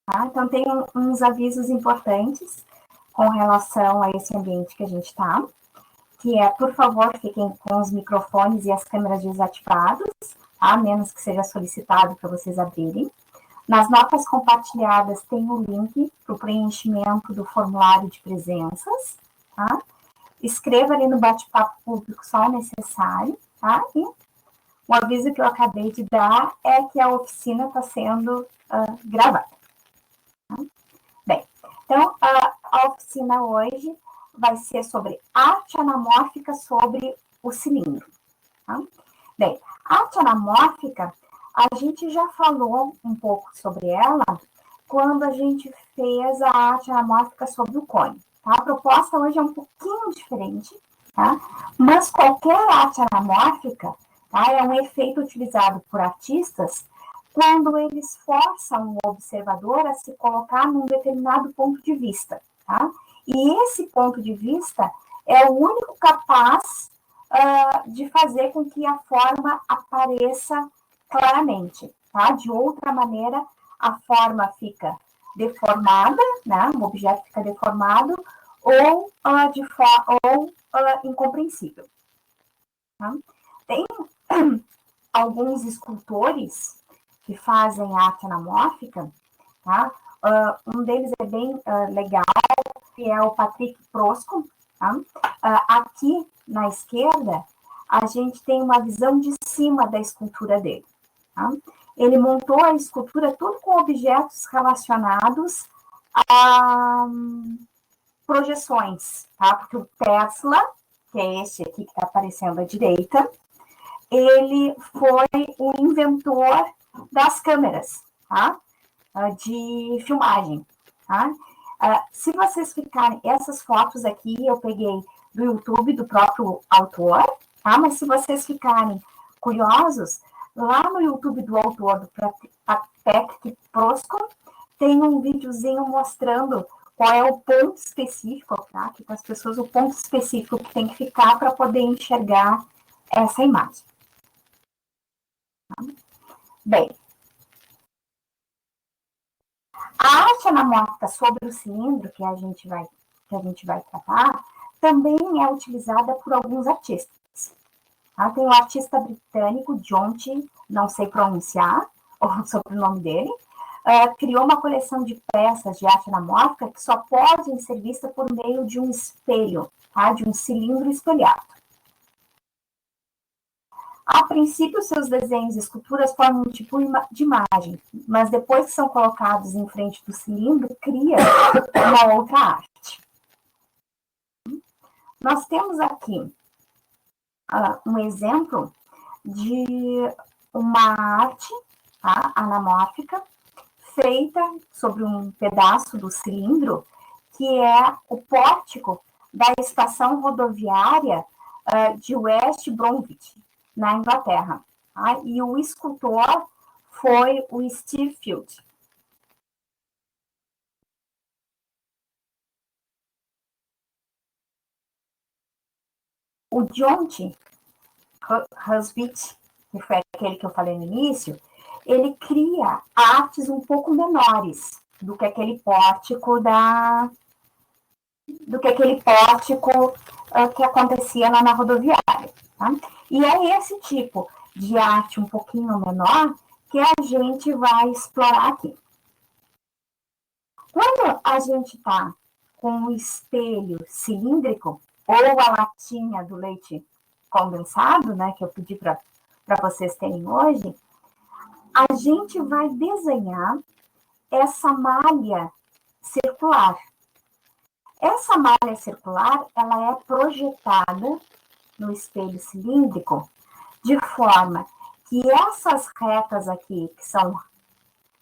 Tá? Então, tem uns avisos importantes com relação a esse ambiente que a gente está, que é, por favor, fiquem com os microfones e as câmeras desativados, a menos que seja solicitado para vocês abrirem. Nas notas compartilhadas tem o link para o preenchimento do formulário de presenças, tá? Escreva ali no bate-papo público só o necessário, tá? E o aviso que eu acabei de dar é que a oficina está sendo gravada. Tá? Bem, então, a oficina hoje vai ser sobre arte anamórfica sobre o cilindro. Tá? Bem, a arte anamórfica, a gente já falou um pouco sobre ela quando a gente fez a arte anamórfica sobre o cone. Tá? A proposta hoje é um pouquinho diferente, tá? Mas qualquer arte anamórfica, tá, é um efeito utilizado por artistas quando eles forçam o observador a se colocar num determinado ponto de vista. Tá? E esse ponto de vista é o único capaz de fazer com que a forma apareça claramente. Tá? De outra maneira, a forma fica deformada, né? O objeto fica deformado ou incompreensível. Tá? Tem alguns escultores que fazem arte anamórfica, tá? Um deles é bem legal, que é o Patrick Prosco. Tá? Aqui na esquerda, a gente tem uma visão de cima da escultura dele. Tá? Ele montou a escultura tudo com objetos relacionados a projeções, tá? Porque o Tesla, que é esse aqui que está aparecendo à direita, ele foi o inventor das câmeras, tá? De filmagem, tá? Se vocês ficarem, essas fotos aqui eu peguei do YouTube do próprio autor, tá? Mas se vocês ficarem curiosos, lá no YouTube do autor, do Patrick Prosco, tem um videozinho mostrando qual é o ponto específico, tá? Aqui para as pessoas, o ponto específico que tem que ficar para poder enxergar essa imagem. Tá? Bem, a arte anamórfica sobre o cilindro que a gente vai tratar também é utilizada por alguns artistas. Tá? Tem o artista britânico John T, não sei pronunciar o sobrenome dele, criou uma coleção de peças de arte anamórfica que só podem ser vistas por meio de um espelho, tá? De um cilindro espelhado. A princípio, seus desenhos e esculturas formam um tipo de imagem, mas depois que são colocados em frente do cilindro, cria uma outra arte. Nós temos aqui um exemplo de uma arte, tá, anamórfica feita sobre um pedaço do cilindro, que é o pórtico da estação rodoviária de West Bromwich, na Inglaterra. Tá? E o escultor foi o Steve Field. O John T. Husbit, que foi aquele que eu falei no início, ele cria artes um pouco menores do que aquele pórtico que acontecia lá na rodoviária. Tá? E é esse tipo de arte um pouquinho menor que a gente vai explorar aqui. Quando a gente está com um espelho cilíndrico ou a latinha do leite condensado, né, que eu pedi para vocês terem hoje, a gente vai desenhar essa malha circular. Essa malha circular, ela é projetada no espelho cilíndrico de forma que essas retas aqui, que são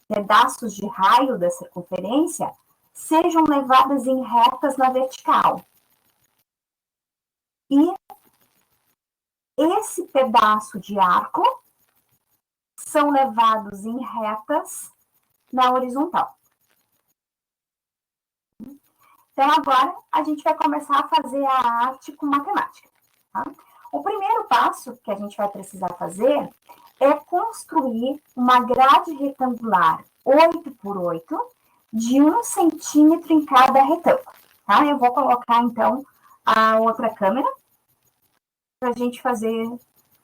pedaços de raio da circunferência, sejam levadas em retas na vertical. E esse pedaço de arco são levados em retas na horizontal. Então, agora, a gente vai começar a fazer a arte com matemática. Tá? O primeiro passo que a gente vai precisar fazer é construir uma grade retangular 8 por 8 de 1 centímetro em cada retângulo, tá? Eu vou colocar, então, a outra câmera para a gente fazer,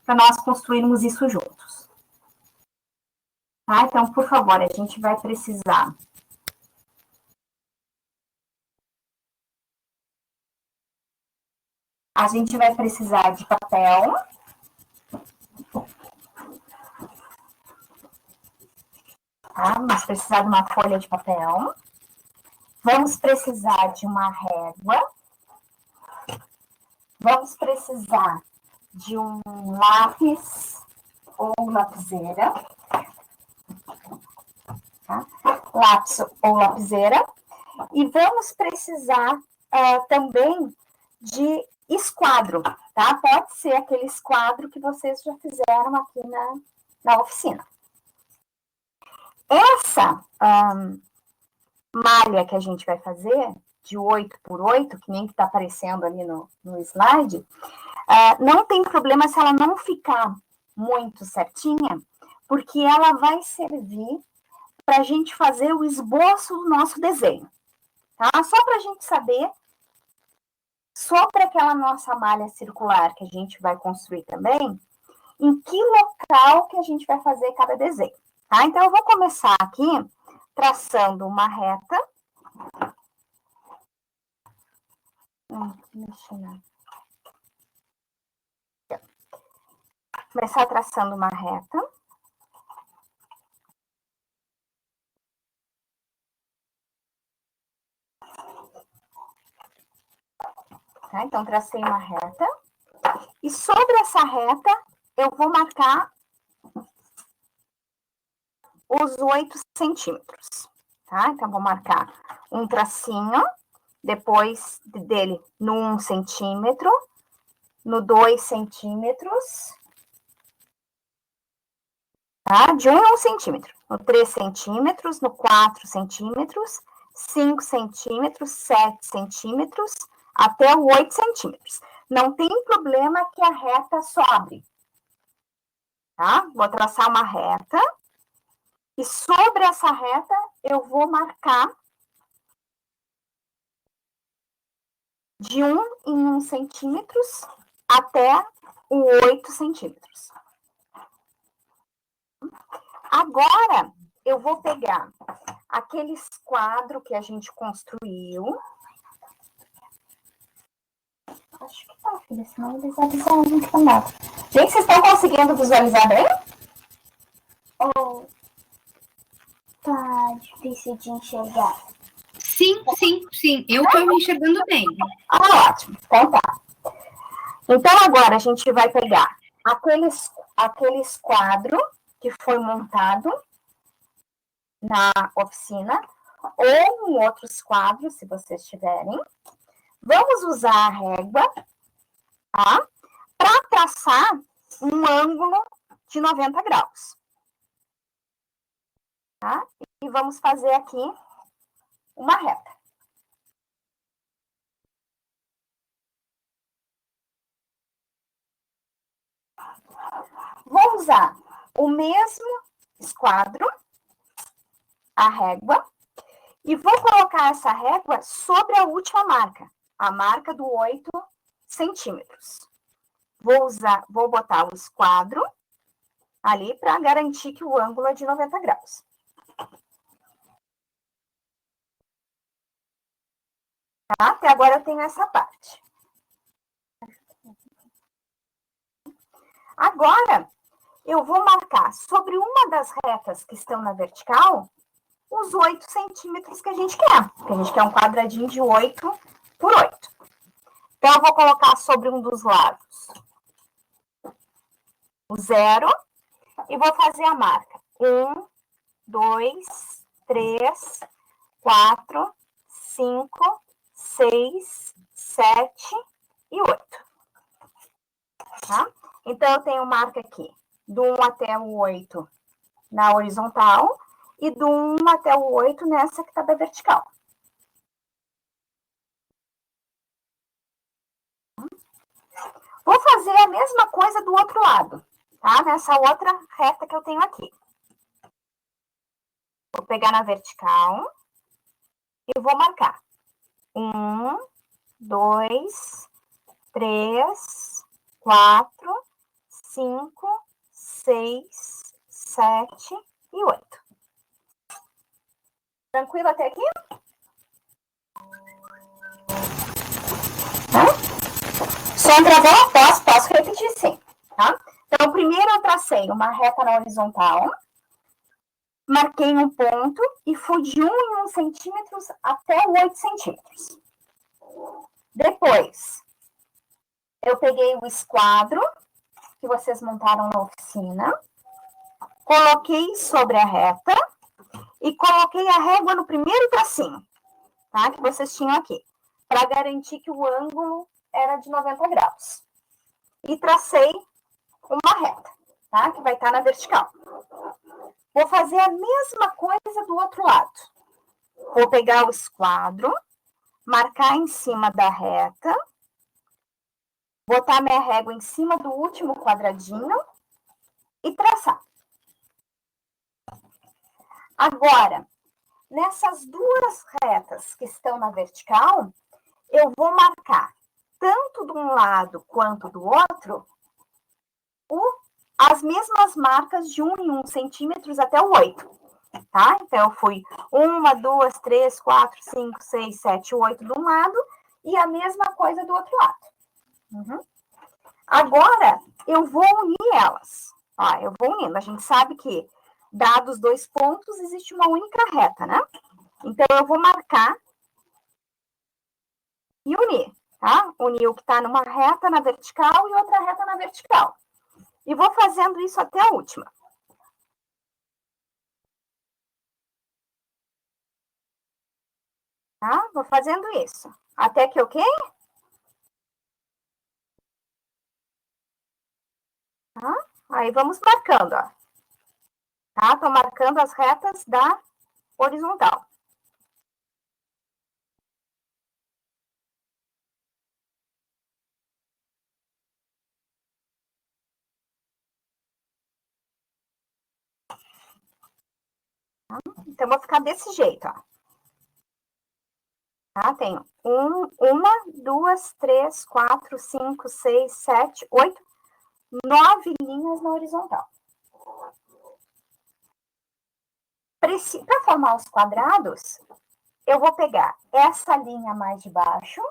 para nós construirmos isso juntos. Tá? Então, por favor, a gente vai precisar de papel. Tá? Vamos precisar de uma folha de papel. Vamos precisar de uma régua. Vamos precisar de um lápis ou lapiseira. Tá? Lápis ou lapiseira. E vamos precisar também de esquadro, tá? Pode ser aquele esquadro que vocês já fizeram aqui na oficina. Essa malha que a gente vai fazer, de 8 por 8, que nem que está aparecendo ali no slide, não tem problema se ela não ficar muito certinha, porque ela vai servir para a gente fazer o esboço do nosso desenho, tá? Só para a gente saber sobre aquela nossa malha circular que a gente vai construir também, em que local que a gente vai fazer cada desenho, tá? Então, eu vou começar aqui traçando uma reta. Começar traçando uma reta. Tá? Então, tracei uma reta. E sobre essa reta, eu vou marcar os 8 centímetros. Tá? Então, vou marcar um tracinho, depois dele no 1 centímetro, no 2 centímetros, tá? De 1 a 1 centímetro, no 3 centímetros, no 4 centímetros, 5 centímetros, 7 centímetros, até o 8 centímetros. Não tem problema que a reta sobre, tá? Vou traçar uma reta, e sobre essa reta eu vou marcar de 1 em 1 centímetros até o 8 centímetros. Agora, eu vou pegar aquele esquadro que a gente construiu. Acho que tá, filha, senão eles avisam a gente também. Gente, vocês estão conseguindo visualizar bem? Ou tá difícil de enxergar? Sim. Eu estou me enxergando bem. Ah, ótimo. Então tá. Então, agora a gente vai pegar aquele esquadro que foi montado na oficina, ou um outro esquadro, se vocês tiverem. Vamos usar a régua, tá? Para traçar um ângulo de 90 graus. Tá? E vamos fazer aqui uma reta. Vou usar o mesmo esquadro, a régua, e vou colocar essa régua sobre a última marca, a marca do 8 centímetros. Vou botar o esquadro ali para garantir que o ângulo é de 90 graus. Tá? Até agora eu tenho essa parte. Agora, eu vou marcar sobre uma das retas que estão na vertical os 8 centímetros que a gente quer. Porque a gente quer um quadradinho de 8 por 8. Então, eu vou colocar sobre um dos lados o 0 e vou fazer a marca. 1, 2, 3, 4, 5, 6, 7 e 8. Tá? Então, eu tenho marca aqui do 1 até o 8 na horizontal e do 1 até o 8 nessa que está da vertical. Vou fazer a mesma coisa do outro lado, tá? Nessa outra reta que eu tenho aqui. Vou pegar na vertical Eu vou marcar 1, 2, 3, 4, 5, 6, 7 e 8. Tranquilo até aqui? Som travou? Posso repetir sim, tá? Então, primeiro eu tracei uma reta na horizontal, marquei um ponto e fui de 1 em 1 centímetros até 8 centímetros. Depois, eu peguei o esquadro que vocês montaram na oficina, coloquei sobre a reta e coloquei a régua no primeiro tracinho, tá? Que vocês tinham aqui, para garantir que o ângulo era de 90 graus. E tracei uma reta, tá? Que vai estar na vertical. Vou fazer a mesma coisa do outro lado. Vou pegar o esquadro, marcar em cima da reta, botar minha régua em cima do último quadradinho e traçar. Agora, nessas duas retas que estão na vertical, eu vou marcar tanto de um lado quanto do outro as mesmas marcas de 1 em 1 centímetros até o 8, tá? Então, eu fui 1, 2, 3, 4, 5, 6, 7, 8 de um lado e a mesma coisa do outro lado. Agora, eu vou unir elas. Ó, eu vou unindo. A gente sabe que, dados 2 pontos, existe uma única reta, né? Então, eu vou marcar e unir, tá? Unir o que está numa reta na vertical e outra reta na vertical. E vou fazendo isso até a última. Tá? Vou fazendo isso. Até que o quê? Tá? Aí vamos marcando, ó. Tá? Tô marcando as retas da horizontal. Tá? Então, vou ficar desse jeito, ó. Tá? Tenho 1, 2, 3, 4, 5, 6, 7, 8, 9 linhas na horizontal. Para formar os quadrados, eu vou pegar essa linha mais de baixo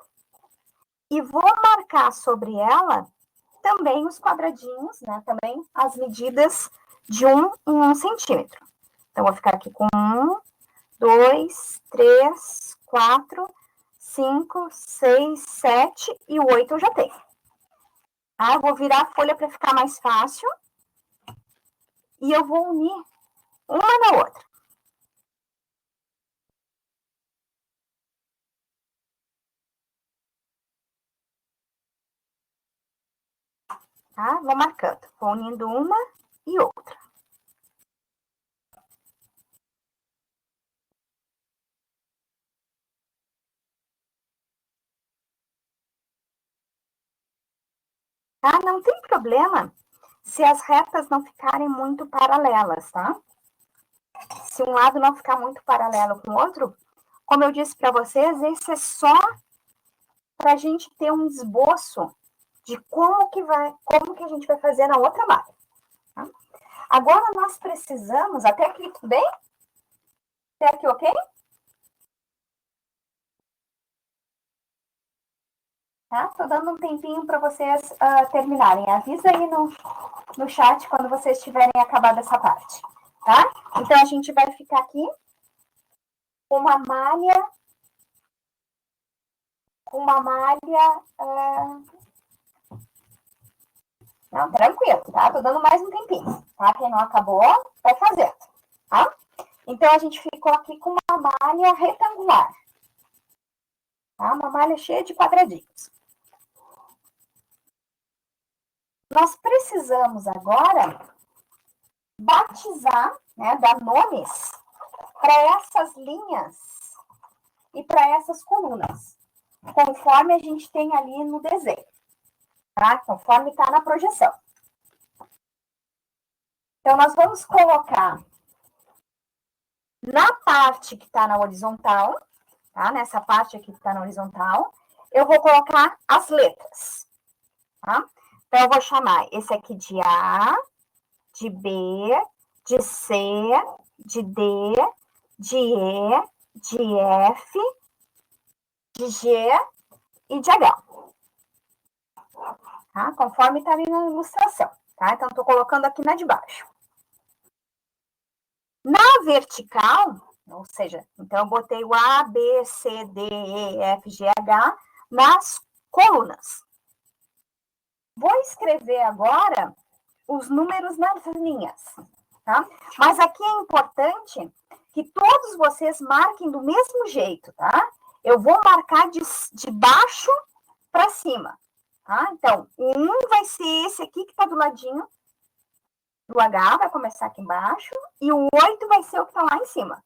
e vou marcar sobre ela também os quadradinhos, né? Também as medidas de 1 em 1 centímetro. Então, vou ficar aqui com 1, 2, 3, 4, 5, 6, 7 e o 8 eu já tenho. Tá? Eu vou virar a folha para ficar mais fácil. E eu vou unir uma na outra. Tá? Vou marcando. Vou unindo uma e outra. Tá? Não tem problema se as retas não ficarem muito paralelas, tá? Se um lado não ficar muito paralelo com o outro, como eu disse para vocês, esse é só para a gente ter um esboço de como que a gente vai fazer na outra malha. Tá? Agora nós precisamos, até aqui tudo bem? Até aqui ok? Tá? Tô dando um tempinho para vocês terminarem. Avisa aí no chat quando vocês tiverem acabado essa parte, tá? Então, a gente vai ficar aqui com uma malha. Não, tranquilo, tá? Tô dando mais um tempinho, tá? Quem não acabou, vai fazendo, tá? Então, a gente ficou aqui com uma malha retangular, tá? Uma malha cheia de quadradinhos. Nós precisamos agora batizar, né, dar nomes para essas linhas e para essas colunas, conforme a gente tem ali no desenho, tá? Conforme está na projeção. Então, nós vamos colocar na parte que está na horizontal, tá? Nessa parte aqui que está na horizontal, eu vou colocar as letras, tá? Então, eu vou chamar esse aqui de A, de B, de C, de D, de E, de F, de G e de H. Tá? Conforme está ali na ilustração, tá? Então, estou colocando aqui na de baixo. Na vertical, ou seja, então eu botei o A, B, C, D, E, F, G, H nas colunas. Vou escrever agora os números nas linhas, tá? Mas aqui é importante que todos vocês marquem do mesmo jeito, tá? Eu vou marcar de baixo para cima, tá? Então, o 1 vai ser esse aqui que está do ladinho do H, vai começar aqui embaixo, e o 8 vai ser o que está lá em cima,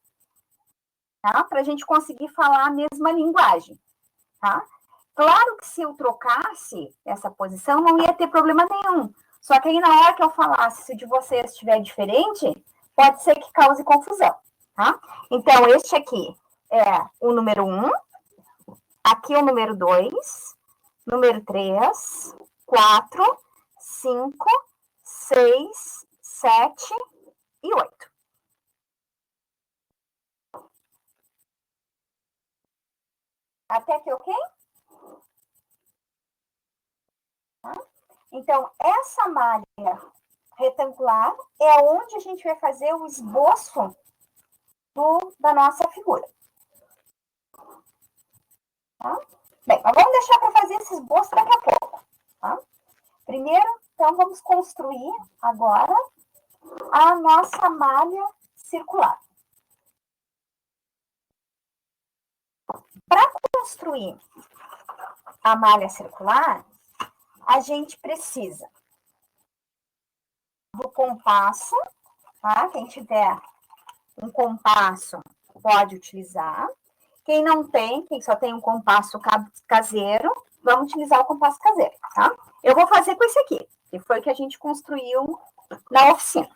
tá? Para a gente conseguir falar a mesma linguagem, tá? Claro que se eu trocasse essa posição, não ia ter problema nenhum. Só que aí, na hora que eu falasse, se o de vocês estiver diferente, pode ser que cause confusão, tá? Então, este aqui é o número 1, aqui é o número 2, número 3, 4, 5, 6, 7 e 8. Até aqui, ok? Tá? Então, essa malha retangular é onde a gente vai fazer o esboço da nossa figura. Tá? Bem, mas vamos deixar para fazer esse esboço daqui a pouco. Tá? Primeiro, então, vamos construir agora a nossa malha circular. Para construir a malha circular, a gente precisa do compasso, tá? Quem tiver um compasso pode utilizar. Quem não tem, quem só tem um compasso caseiro, vamos utilizar o compasso caseiro, tá? Eu vou fazer com esse aqui, que foi que a gente construiu na oficina.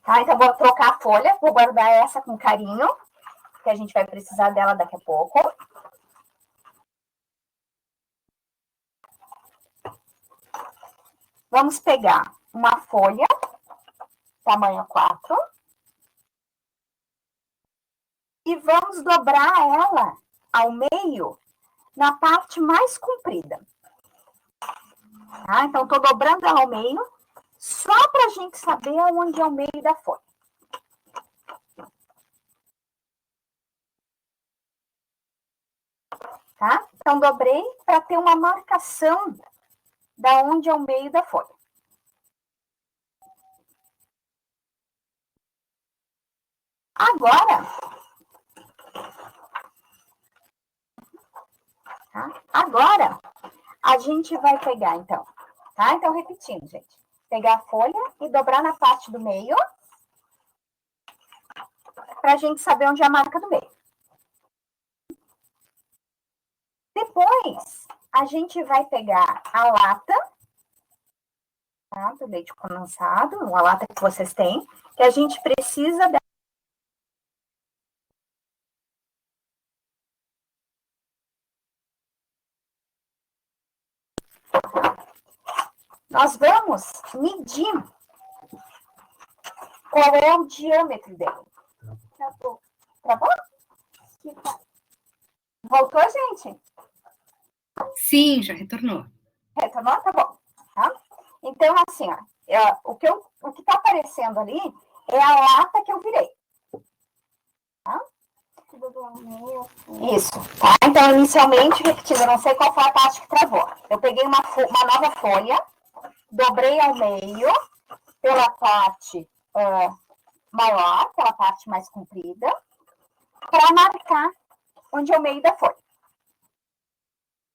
Tá? Então, vou trocar a folha, vou guardar essa com carinho, que a gente vai precisar dela daqui a pouco. Vamos pegar uma folha, tamanho 4, e vamos dobrar ela ao meio, na parte mais comprida. Tá? Então, estou dobrando ela ao meio, só para a gente saber onde é o meio da folha. Tá? Então, dobrei para ter uma marcação da onde é o meio da folha. Agora, tá? Agora, a gente vai pegar, então, tá? Então, repetindo, gente. Pegar a folha e dobrar na parte do meio, para a gente saber onde é a marca do meio. Depois, a gente vai pegar a lata, tá? Do leite condensado, uma lata que vocês têm, que a gente precisa da... Nós vamos medir qual é o diâmetro dele. Travou? Travou? Voltou, gente? Sim, já retornou. Retornou? Tá bom. Tá? Então, assim, ó, o que tá aparecendo ali é a lata que eu virei. Tá? Isso. Tá? Então, inicialmente, repetindo, eu não sei qual foi a parte que travou. Eu peguei uma nova folha, dobrei ao meio, pela parte maior, pela parte mais comprida, para marcar onde é o meio da folha.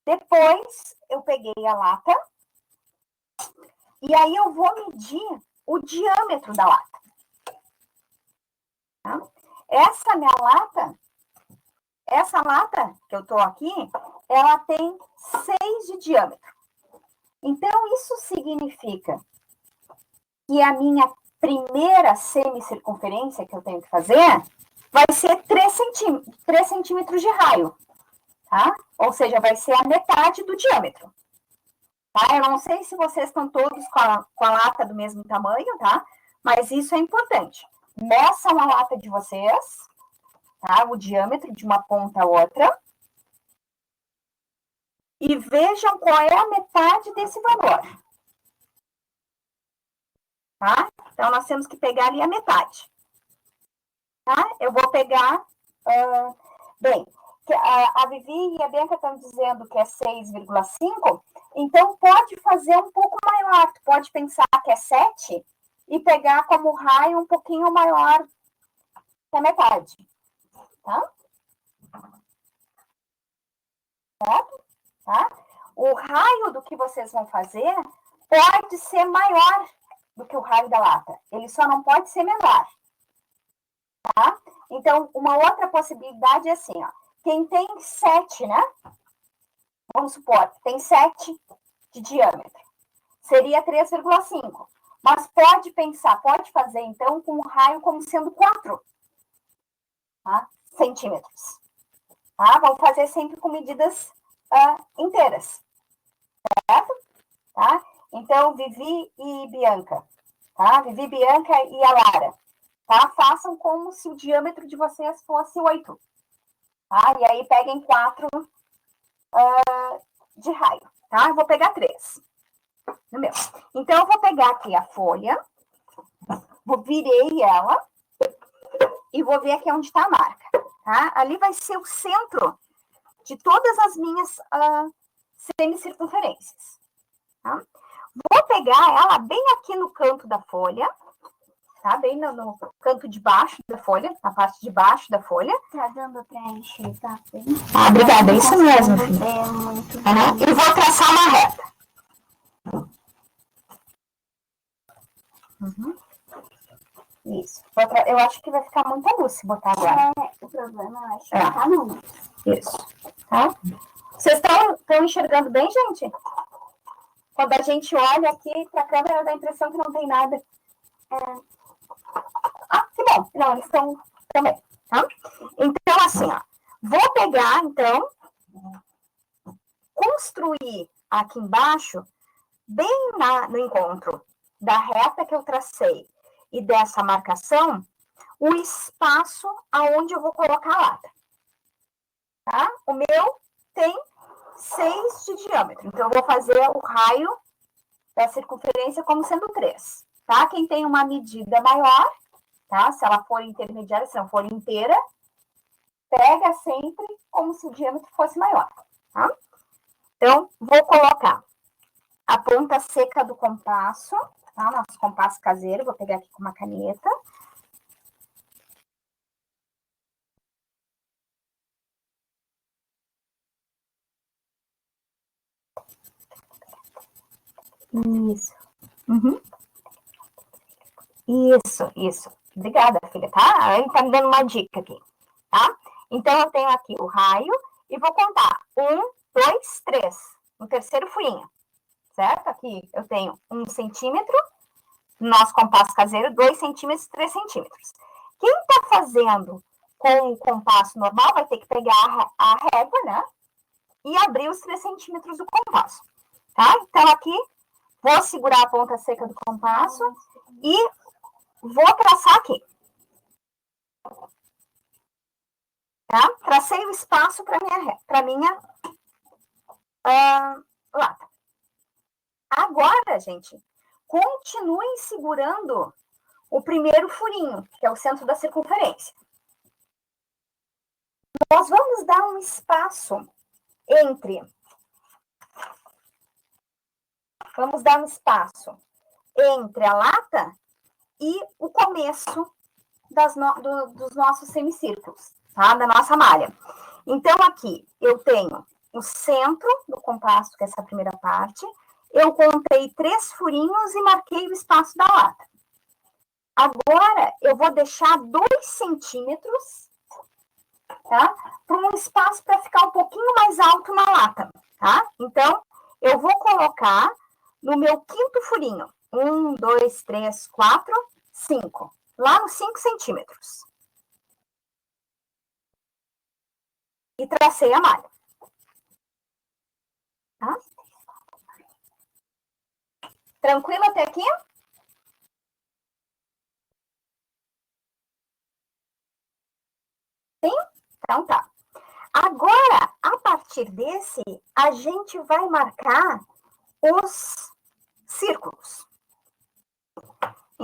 Depois, eu peguei a lata, e aí eu vou medir o diâmetro da lata. Tá? Essa lata que eu tô aqui, ela tem 6 de diâmetro. Então, isso significa que a minha primeira semicircunferência que eu tenho que fazer vai ser 3 centímetros de raio, tá? Ou seja, vai ser a metade do diâmetro. Tá? Eu não sei se vocês estão todos com a lata do mesmo tamanho, tá? Mas isso é importante. Meçam a lata de vocês, tá? O diâmetro de uma ponta a outra. E vejam qual é a metade desse valor. Tá? Então, nós temos que pegar ali a metade. Tá? Eu vou pegar... bem, a Vivi e a Bianca estão dizendo que é 6,5, então pode fazer um pouco maior. Tu pode pensar que é 7 e pegar como raio um pouquinho maior que a metade. Tá? Certo? Tá? O raio do que vocês vão fazer pode ser maior do que o raio da lata. Ele só não pode ser menor. Tá? Então, uma outra possibilidade é assim, ó. Quem tem 7, né? Vamos supor, tem 7 de diâmetro. Seria 3,5. Mas pode pensar, pode fazer, então, com o raio como sendo 4, tá? Centímetros. Tá? Vamos fazer sempre com medidas inteiras. Certo? Tá? Então, Vivi e Bianca. Tá? Vivi, Bianca e a Lara. Tá? Façam como se o diâmetro de vocês fosse 8. Tá? E aí, peguem 4 de raio. Tá? Eu vou pegar 3 no meu. Então, eu vou pegar aqui a folha, virei ela e vou ver aqui onde está a marca. Tá? Ali vai ser o centro de todas as minhas semicircunferências. Tá? Vou pegar ela bem aqui no canto da folha, tá? Bem no canto de baixo da folha, na parte de baixo da folha. Tá dando pra enxergar bem? Obrigada, é isso mesmo. É muito E vou traçar uma reta. Isso. Eu acho que vai ficar muita luz se botar agora. O problema, eu acho que tá não. Isso. Tá? Vocês estão enxergando bem, gente? Quando a gente olha aqui para a câmera, dá a impressão que não tem nada. Que bom. Não, eles estão também. Tá? Então, assim, ó. Vou pegar, então, construir aqui embaixo, bem no encontro da reta que eu tracei e dessa marcação, o espaço aonde eu vou colocar a lata. Tá? O meu tem 6 de diâmetro. Então, eu vou fazer o raio da circunferência como sendo 3. Tá? Quem tem uma medida maior, tá? Se ela for intermediária, se não for inteira, pega sempre como se o diâmetro fosse maior. Tá? Então, vou colocar a ponta seca do compasso, tá? Nosso compasso caseiro, vou pegar aqui com uma caneta. Isso. Isso. Obrigada, filha, tá? A Anne tá me dando uma dica aqui, tá? Então, eu tenho aqui o raio e vou contar. 1, 2, 3. No terceiro furinho, certo? Aqui eu tenho 1 centímetro, no nosso compasso caseiro, 2 centímetros, 3 centímetros. Quem tá fazendo com o compasso normal vai ter que pegar a régua, né? E abrir os 3 centímetros do compasso, tá? Então, aqui, vou segurar a ponta seca do compasso e vou traçar aqui. Tá? Tracei o espaço para minha lata. Agora, gente, continuem segurando o primeiro furinho, que é o centro da circunferência. Nós vamos dar um espaço entre... Vamos dar um espaço entre a lata e o começo dos nossos semicírculos, tá? Da nossa malha. Então, aqui, eu tenho o centro do compasso, que é essa primeira parte. Eu contei 3 furinhos e marquei o espaço da lata. Agora, eu vou deixar 2 centímetros, tá? Para um espaço para ficar um pouquinho mais alto na lata, tá? Então, eu vou colocar no meu 5º furinho. 1, 2, 3, 4, 5. Lá nos 5 centímetros. e tracei a malha. Tá? Tranquilo até aqui? Sim? Então tá. Agora, a partir desse, a gente vai marcar os círculos.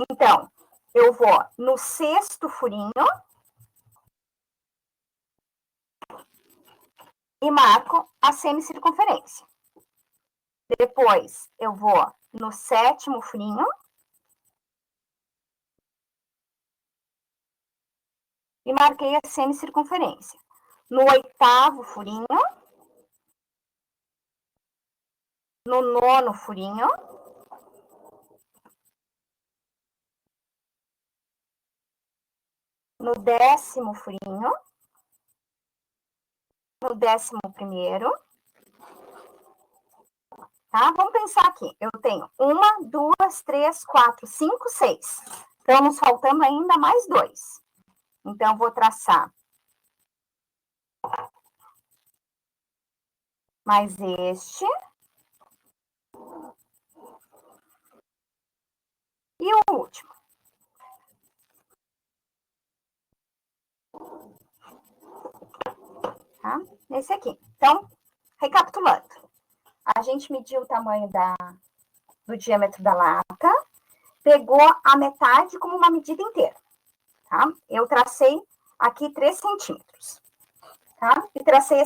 Então, eu vou no 6º furinho e marco a semicircunferência. Depois, eu vou no 7º furinho e marquei a semicircunferência. No 8º furinho, no 9º furinho, no 10º furinho, no 11º, tá? Vamos pensar aqui, eu tenho 1, 2, 3, 4, 5, 6. Então, nos faltando ainda mais 2. Então, vou traçar mais este. E o último. Tá? Esse aqui. Então, recapitulando. A gente mediu o tamanho do diâmetro da lata, pegou a metade como uma medida inteira. Tá? Eu tracei aqui 3 centímetros. Tá? E tracei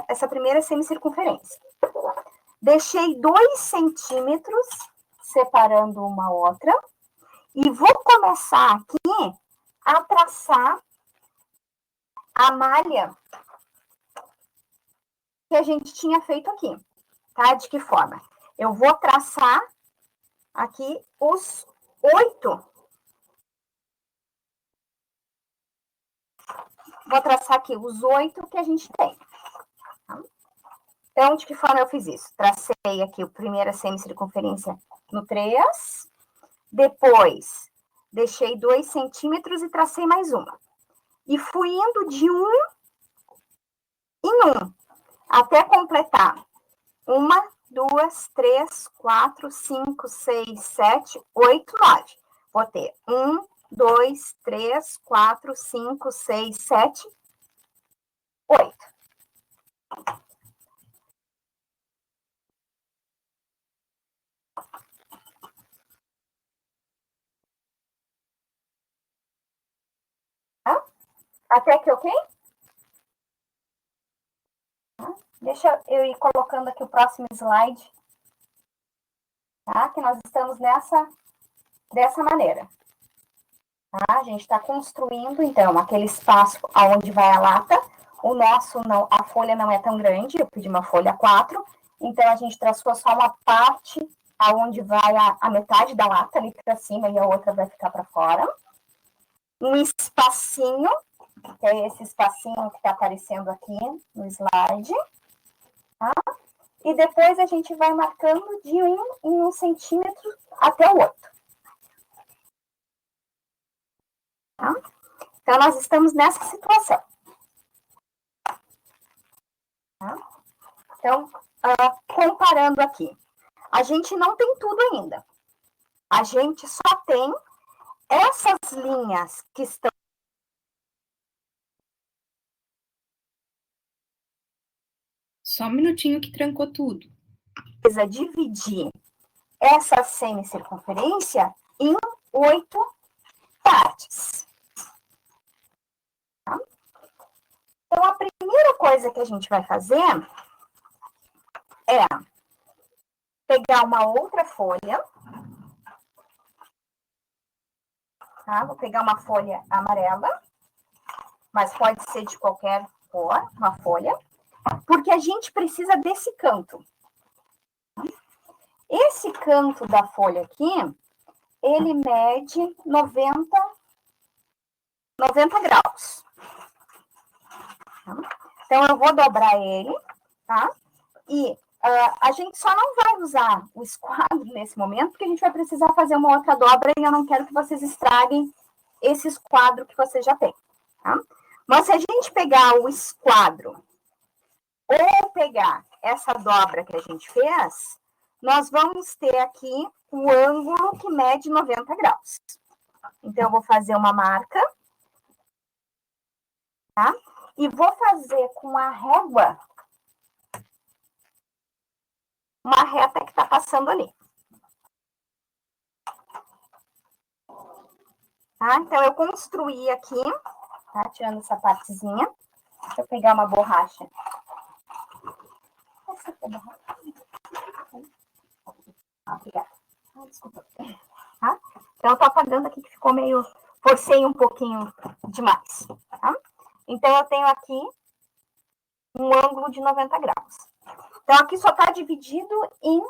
essa primeira semicircunferência. Deixei 2 centímetros separando uma outra. E vou começar aqui a traçar a malha que a gente tinha feito aqui, tá? De que forma? Eu vou traçar aqui os 8. Vou traçar aqui os 8 que a gente tem. Tá? Então, de que forma eu fiz isso? Tracei aqui a primeira semicircunferência no 3. Depois, deixei 2 centímetros e tracei mais uma. E fui indo de 1 em 1, até completar 1, 2, 3, 4, 5, 6, 7, 8, 9. Vou ter 1, 2, 3, 4, 5, 6, 7, 8. Tá? Até aqui, ok? Deixa eu ir colocando aqui o próximo slide. Tá? Que nós estamos dessa maneira. Tá? A gente está construindo, então, aquele espaço onde vai a lata. O nosso, não, a folha não é tão grande, eu pedi uma folha 4. Então, a gente traçou só uma parte aonde vai a metade da lata ali para cima e a outra vai ficar para fora. Um espacinho, que é esse espacinho que está aparecendo aqui no slide. Tá? E depois a gente vai marcando de 1 em 1 centímetro até o 8. Tá? Então, nós estamos nessa situação. Tá? Então, comparando aqui, a gente não tem tudo ainda. A gente só tem essas linhas que estão... Só um minutinho que trancou tudo. Precisa dividir essa semicircunferência em 8 partes. Tá? Então, a primeira coisa que a gente vai fazer é pegar uma outra folha. Tá? Vou pegar uma folha amarela, mas pode ser de qualquer cor, uma folha, porque a gente precisa desse canto. Esse canto da folha aqui, ele mede 90 graus. Então, eu vou dobrar ele, tá? E a gente só não vai usar o esquadro nesse momento, porque a gente vai precisar fazer uma outra dobra e eu não quero que vocês estraguem esse esquadro que vocês já têm, tá? Mas se a gente pegar o esquadro ou pegar essa dobra que a gente fez, nós vamos ter aqui o ângulo que mede 90 graus. Então, eu vou fazer uma marca, tá? E vou fazer com a régua uma reta que está passando ali. Tá? Então, eu construí aqui, tá? Tirando essa partezinha. Deixa eu pegar uma borracha. Obrigada. Desculpa. Tá? Então, eu tô apagando aqui que ficou meio... Forcei um pouquinho demais. Tá? Então, eu tenho aqui um ângulo de 90 graus. Então, aqui só está dividido em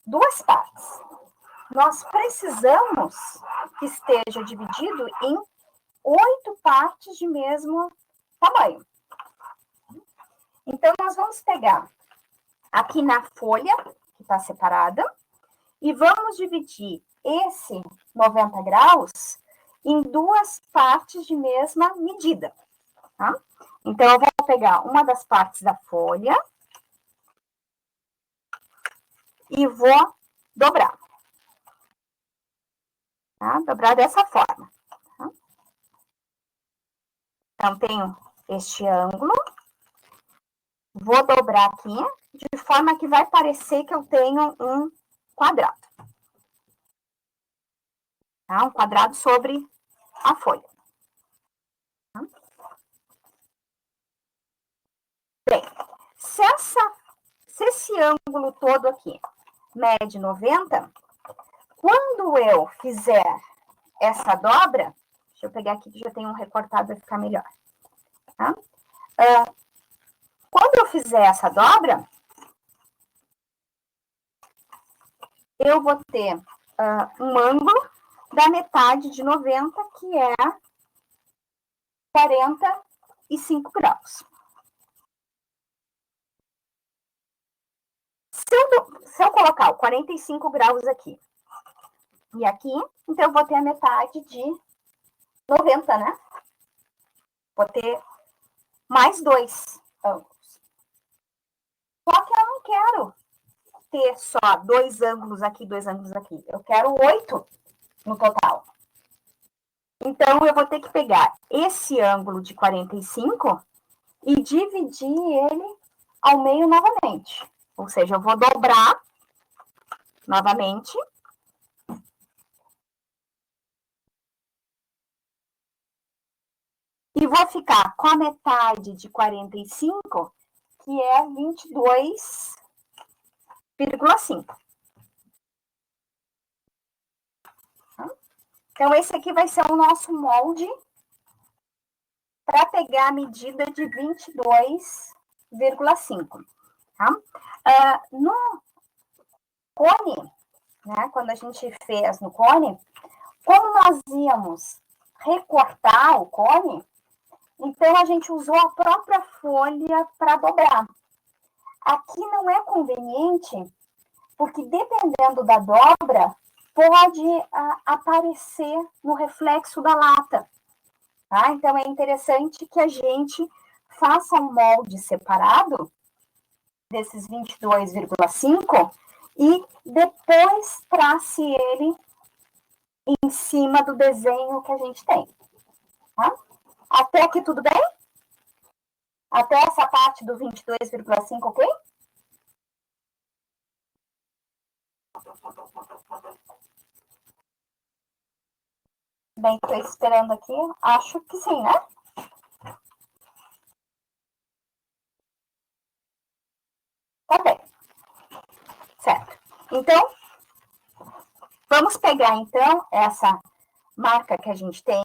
duas partes. Nós precisamos que esteja dividido em 8 partes de mesmo tamanho. Então, nós vamos pegar aqui na folha, que está separada, e vamos dividir esse 90 graus em duas partes de mesma medida, tá? Então, eu vou pegar uma das partes da folha e vou dobrar. Tá? Dobrar dessa forma. Tá? Então, tenho este ângulo. Vou dobrar aqui, de forma que vai parecer que eu tenho um quadrado. Tá? Um quadrado sobre a folha. Tá? Bem, se esse ângulo todo aqui mede 90, quando eu fizer essa dobra, deixa eu pegar aqui que já tem um recortado, vai ficar melhor. Tá? Quando eu fizer essa dobra, eu vou ter um ângulo da metade de 90, que é 45 graus. Se eu colocar o 45 graus aqui e aqui, então eu vou ter a metade de 90, né? Vou ter mais 2 ângulos. Só que eu não quero ter só 2 ângulos aqui, 2 ângulos aqui. Eu quero 8 no total. Então, eu vou ter que pegar esse ângulo de 45 e dividir ele ao meio novamente. Ou seja, eu vou dobrar novamente. E vou ficar com a metade de 45, que é 22,5. Então, esse aqui vai ser o nosso molde para pegar a medida de 22,5. Tá? No cone, né, quando a gente fez no cone, como nós íamos recortar o cone, então a gente usou a própria folha para dobrar. Aqui não é conveniente, porque dependendo da dobra, pode aparecer no reflexo da lata. Tá? Então, é interessante que a gente faça um molde separado desses 22,5 e depois trace ele em cima do desenho que a gente tem. Tá? Até aqui tudo bem? Até essa parte do 22,5, ok? Bem, estou esperando aqui. Acho que sim, né? Tá bem. Certo. Então, vamos pegar, então, essa marca que a gente tem.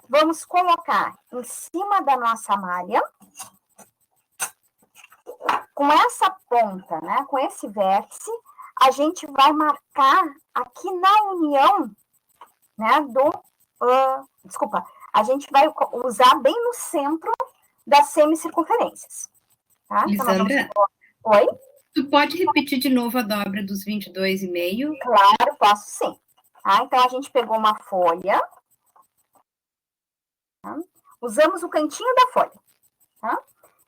Vamos colocar em cima da nossa malha. Com essa ponta, né? Com esse vértice, a gente vai marcar aqui na união, né? Desculpa, a gente vai usar bem no centro das semicircunferências. Tá? Lisandra, então, oi? Tu pode repetir de novo a dobra dos 22,5? Claro, posso sim. Tá? Então, a gente pegou uma folha, tá? Usamos o cantinho da folha, tá?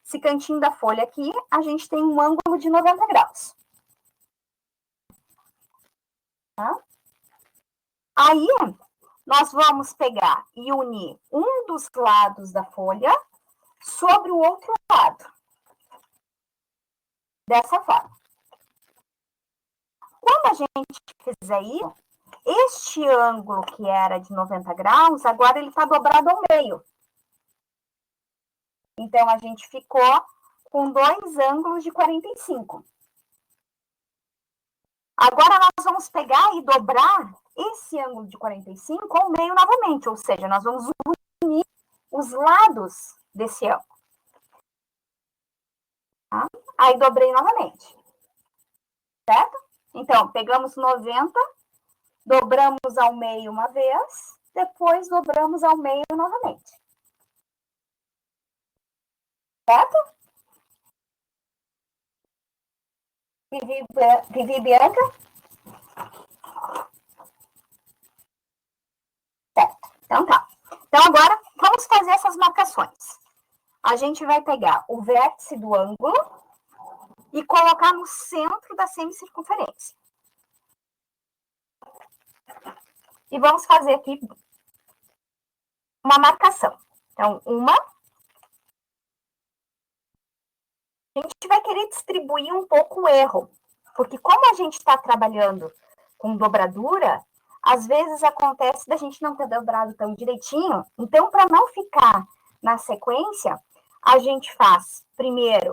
Esse cantinho da folha aqui, a gente tem um ângulo de 90 graus. Tá? Aí, nós vamos pegar e unir um dos lados da folha sobre o outro lado. Dessa forma. Quando a gente fizer isso, este ângulo que era de 90 graus, agora ele está dobrado ao meio. Então, a gente ficou com dois ângulos de 45. Agora, nós vamos pegar e dobrar esse ângulo de 45 ao meio novamente, ou seja, nós vamos unir os lados desse ângulo. Tá? Aí, dobrei novamente. Certo? Então, pegamos 90, dobramos ao meio uma vez, depois dobramos ao meio novamente. Certo? Vivi Bianca? Certo. Então tá. Então agora, vamos fazer essas marcações. A gente vai pegar o vértice do ângulo e colocar no centro da semicircunferência. E vamos fazer aqui uma marcação. Então, a gente vai querer distribuir um pouco o erro, porque como a gente está trabalhando com dobradura, às vezes acontece da gente não ter dobrado tão direitinho. Então, para não ficar na sequência, a gente faz primeiro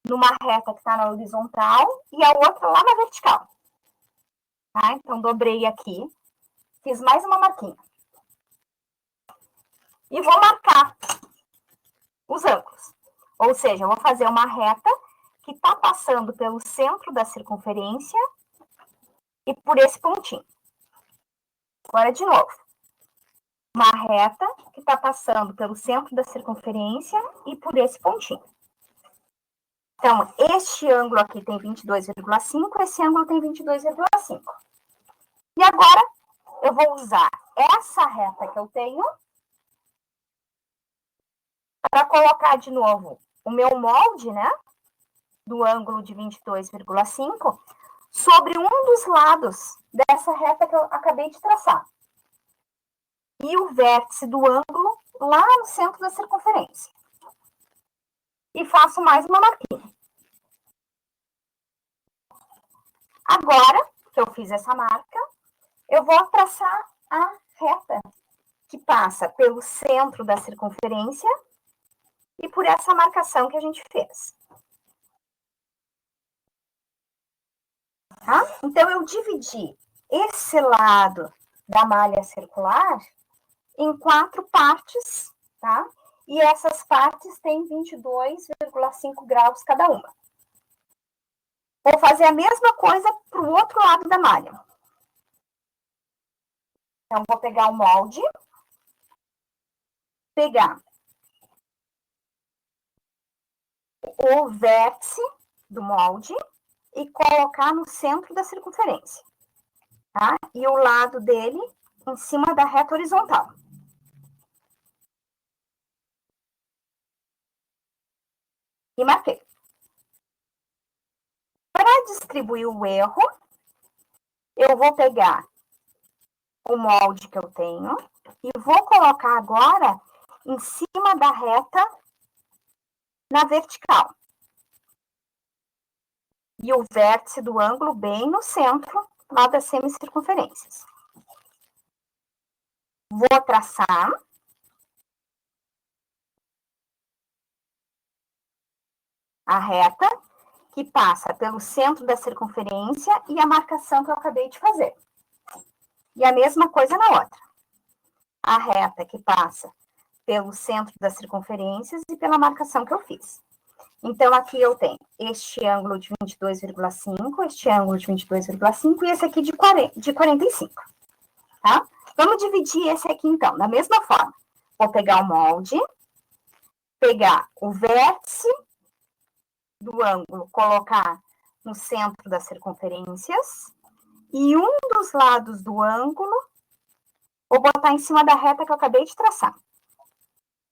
numa reta que está na horizontal e a outra lá na vertical. Tá? Então, dobrei aqui, fiz mais uma marquinha. E vou marcar os ângulos. Ou seja, eu vou fazer uma reta que está passando pelo centro da circunferência e por esse pontinho. Agora, de novo. Uma reta que está passando pelo centro da circunferência e por esse pontinho. Então, este ângulo aqui tem 22,5, esse ângulo tem 22,5. E agora, eu vou usar essa reta que eu tenho para colocar de novo o meu molde, né, do ângulo de 22,5 sobre um dos lados dessa reta que eu acabei de traçar. E o vértice do ângulo lá no centro da circunferência. E faço mais uma marquinha. Agora que eu fiz essa marca, eu vou traçar a reta que passa pelo centro da circunferência e por essa marcação que a gente fez. Tá? Então, eu dividi esse lado da malha circular em 4 partes, tá? E essas partes têm 22,5 graus cada uma. Vou fazer a mesma coisa para o outro lado da malha. Então, vou pegar o molde, pegar o vértice do molde e colocar no centro da circunferência, tá? E o lado dele em cima da reta horizontal. E marquei. Para distribuir o erro, eu vou pegar o molde que eu tenho e vou colocar agora em cima da reta na vertical. E o vértice do ângulo bem no centro, lá das semicircunferências. Vou traçar. A reta que passa pelo centro da circunferência e a marcação que eu acabei de fazer. E a mesma coisa na outra. A reta que passa pelo centro das circunferências e pela marcação que eu fiz. Então, aqui eu tenho este ângulo de 22,5, este ângulo de 22,5 e esse aqui de 45, tá? Vamos dividir esse aqui, então, da mesma forma. Vou pegar o molde, pegar o vértice do ângulo, colocar no centro das circunferências e um dos lados do ângulo vou botar em cima da reta que eu acabei de traçar.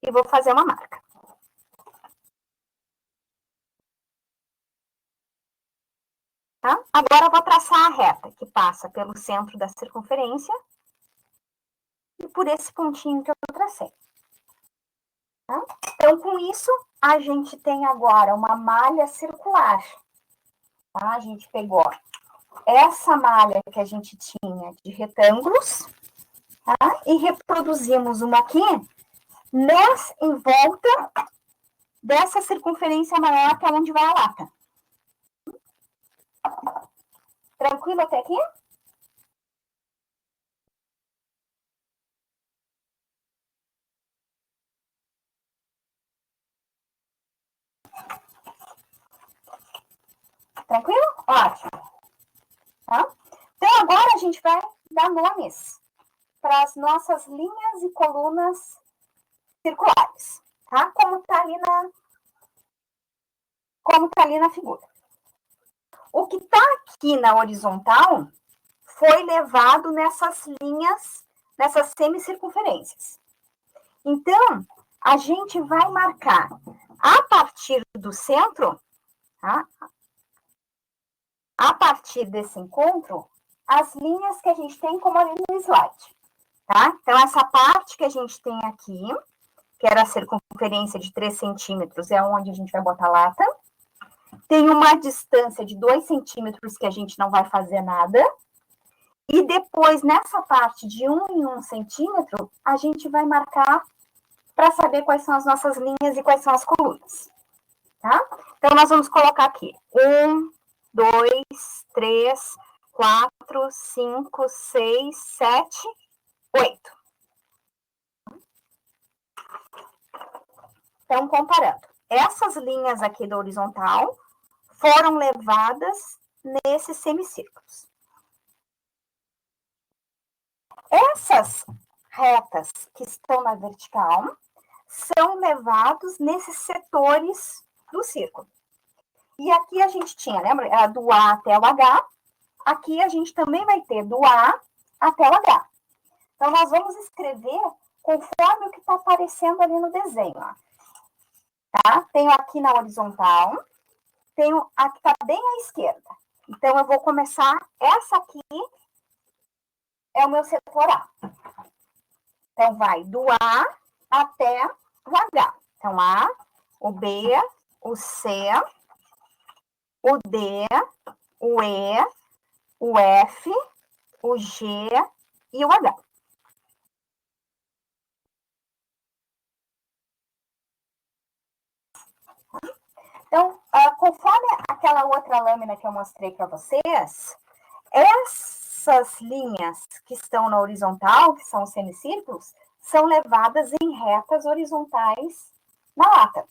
e vou fazer uma marca. Tá? Agora eu vou traçar a reta que passa pelo centro da circunferência e por esse pontinho que eu tracei. Tá? Então, com isso, a gente tem agora uma malha circular. Tá? A gente pegou essa malha que a gente tinha de retângulos, tá? E reproduzimos uma aqui em volta dessa circunferência maior que é onde vai a lata. Tranquilo até aqui? Tranquilo? Ótimo. Tá? Então, agora a gente vai dar nomes para as nossas linhas e colunas circulares, tá? Como está ali na figura. O que está aqui na horizontal foi levado nessas linhas, nessas semicircunferências. Então, a gente vai marcar a partir do centro, tá? A partir desse encontro, as linhas que a gente tem como ali no slide, tá? Então, essa parte que a gente tem aqui, que era a circunferência de 3 centímetros, é onde a gente vai botar a lata. Tem uma distância de 2 centímetros que a gente não vai fazer nada. E depois, nessa parte de 1 em 1 centímetro, a gente vai marcar para saber quais são as nossas linhas e quais são as colunas. Tá? Então, nós vamos colocar aqui 1, 2, 3, 4, 5, 6, 7, 8. Então, comparando. Essas linhas aqui da horizontal foram levadas nesses semicírculos. Essas retas que estão na vertical são levados nesses setores do círculo. E aqui a gente tinha, lembra? Do A até o H. Aqui a gente também vai ter do A até o H. Então, nós vamos escrever conforme o que está aparecendo ali no desenho. Ó. Tá? Tenho aqui na horizontal, tenho a que está bem à esquerda. Então, eu vou começar, essa aqui é o meu setor A. Então, vai do A até o H. Então, A, o B, o C, o D, o E, o F, o G e o H. Então, conforme aquela outra lâmina que eu mostrei para vocês, essas linhas que estão na horizontal, que são os semicírculos, são levadas em retas horizontais na lata.